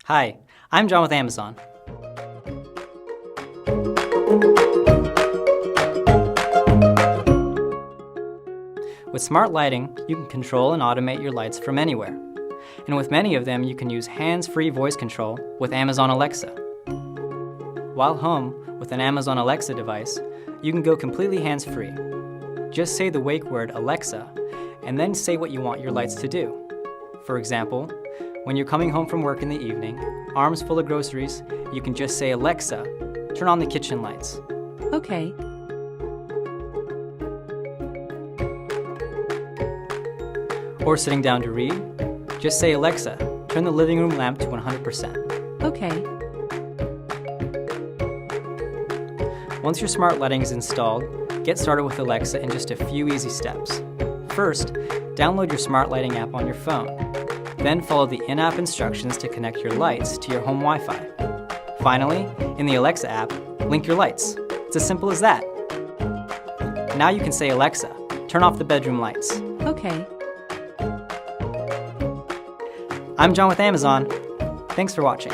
Hi, I'm John with Amazon. With smart lighting, you can control and automate your lights from anywhere. And with many of them, you can use hands-free voice control with Amazon Alexa. While home with an Amazon Alexa device, you can go completely hands-free. Just say the wake word Alexa, and then say what you want your lights to do. For example, when you're coming home from work in the evening, arms full of groceries, you can just say, Alexa, turn on the kitchen lights. Okay. Or sitting down to read, just say, Alexa, turn the living room lamp to 100%. Okay. Once your smart lighting is installed, get started with Alexa in just a few easy steps. First, download your smart lighting app on your phone. Then follow the in-app instructions to connect your lights to your home Wi-Fi. Finally, in the Alexa app, link your lights. It's as simple as that. Now you can say, Alexa, turn off the bedroom lights. Okay. I'm John with Amazon. Thanks for watching.